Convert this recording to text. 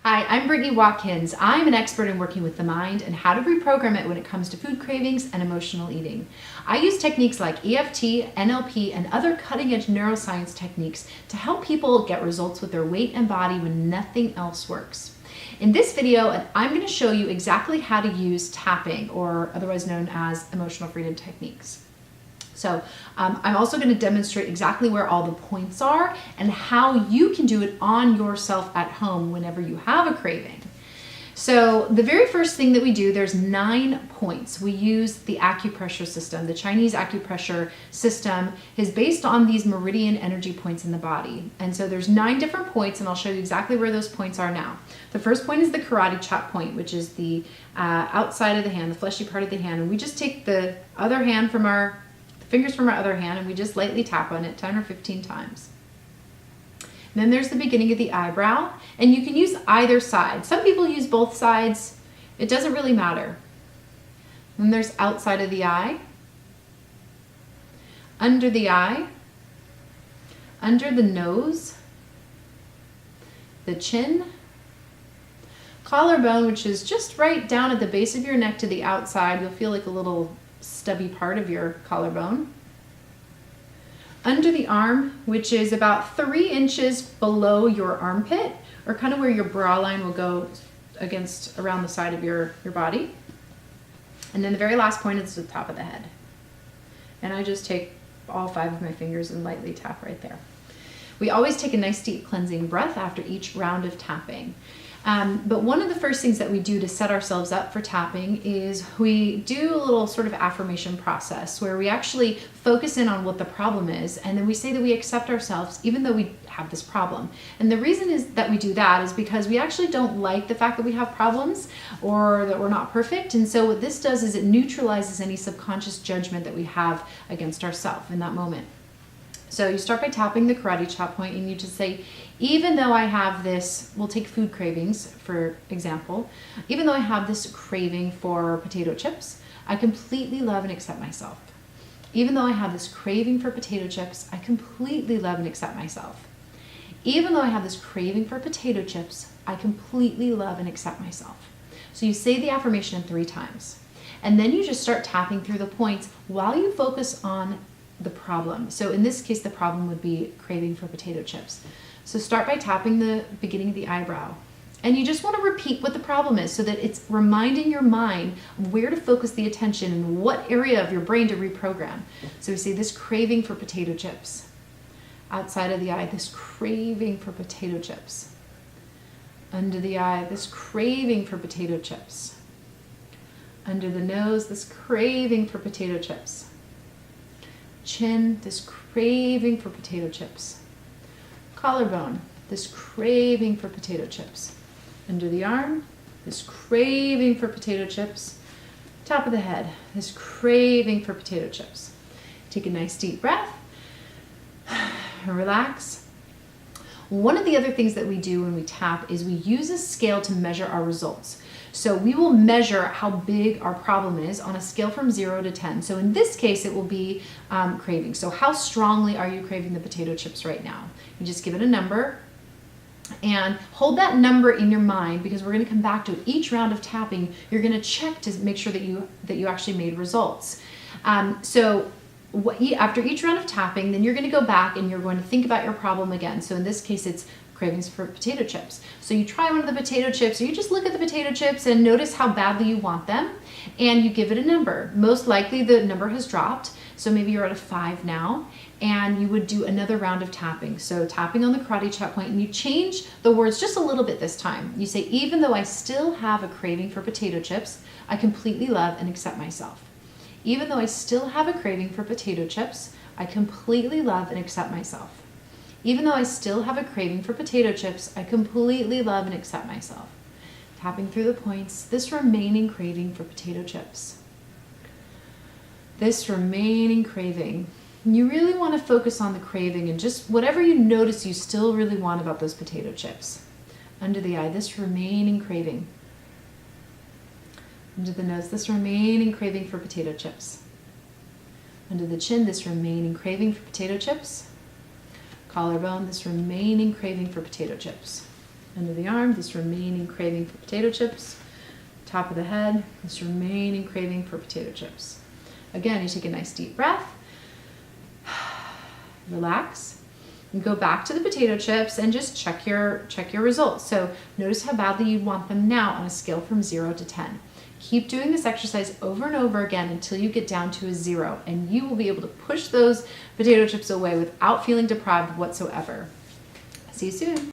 Hi, I'm Brittany Watkins. I'm an expert in working with the mind and how to reprogram it when it comes to food cravings and emotional eating. I use techniques like EFT, NLP, and other cutting-edge neuroscience techniques to help people get results with their weight and body when nothing else works. In this video, I'm going to show you exactly how to use tapping, or otherwise known as emotional freedom techniques. So I'm also going to demonstrate exactly where all the points are and how you can do it on yourself at home whenever you have a craving. So the very first thing that we do, there's 9 points. We use the acupressure system. The Chinese acupressure system is based on these meridian energy points in the body. And so there's 9 different points, and I'll show you exactly where those points are now. The first point is the karate chop point, which is the outside of the hand, the fleshy part of the hand. And we just take the other hand from our fingers from our other hand, and we just lightly tap on it 10 or 15 times. And then there's the beginning of the eyebrow, and you can use either side. Some people use both sides. It doesn't really matter. Then there's outside of the eye, under the eye, under the nose, the chin, collarbone, which is just right down at the base of your neck to the outside. You'll feel like a little stubby part of your collarbone. Under the arm, which is about 3 inches below your armpit, or kind of where your bra line will go against around the side of your body. And then the very last point is the top of the head. And I just take all 5 of my fingers and lightly tap right there. We always take a nice deep cleansing breath after each round of tapping. But one of the first things that we do to set ourselves up for tapping is we do a little sort of affirmation process where we actually focus in on what the problem is, and then we say that we accept ourselves even though we have this problem. And the reason is that we do that is because we actually don't like the fact that we have problems or that we're not perfect. And so what this does is it neutralizes any subconscious judgment that we have against ourselves in that moment. So you start by tapping the karate chop point, and you just say, even though I have this, we'll take food cravings for example, even though I have this craving for potato chips, I completely love and accept myself. Even though I have this craving for potato chips, I completely love and accept myself. Even though I have this craving for potato chips, I completely love and accept myself. So you say the affirmation 3 times, and then you just start tapping through the points while you focus on the problem. So in this case, the problem would be craving for potato chips. So start by tapping the beginning of the eyebrow. And you just want to repeat what the problem is so that it's reminding your mind where to focus the attention and what area of your brain to reprogram. So we say this craving for potato chips. Outside of the eye, this craving for potato chips. Under the eye, this craving for potato chips. Under the nose, this craving for potato chips. Chin, this craving for potato chips. Collarbone, this craving for potato chips. Under the arm, this craving for potato chips. Top of the head, this craving for potato chips. Take a nice deep breath and relax. One of the other things that we do when we tap is we use a scale to measure our results. So we will measure how big our problem is on a scale from 0 to 10. So in this case, it will be craving. So how strongly are you craving the potato chips right now? You just give it a number and hold that number in your mind, because we're going to come back to it. Each round of tapping, you're going to check to make sure that you actually made results. So after each round of tapping, then you're going to go back and you're going to think about your problem again. So in this case, it's cravings for potato chips. So you try one of the potato chips, or you just look at the potato chips and notice how badly you want them, and you give it a number. Most likely the number has dropped, so maybe you're at a 5 now, and you would do another round of tapping. So tapping on the karate chop point, and you change the words just a little bit this time. You say, even though I still have a craving for potato chips, I completely love and accept myself. Even though I still have a craving for potato chips, I completely love and accept myself. Even though I still have a craving for potato chips, I completely love and accept myself. Tapping through the points, this remaining craving for potato chips. This remaining craving. You really want to focus on the craving and just whatever you notice you still really want about those potato chips. Under the eye, this remaining craving. Under the nose, this remaining craving for potato chips. Under the chin, this remaining craving for potato chips. Collarbone, this remaining craving for potato chips. Under the arm, this remaining craving for potato chips. Top of the head, this remaining craving for potato chips. Again, you take a nice deep breath, relax, and go back to the potato chips and just check your results. So notice how badly you want them now on a scale from 0 to 10. Keep doing this exercise over and over again until you get down to a 0, and you will be able to push those potato chips away without feeling deprived whatsoever. See you soon.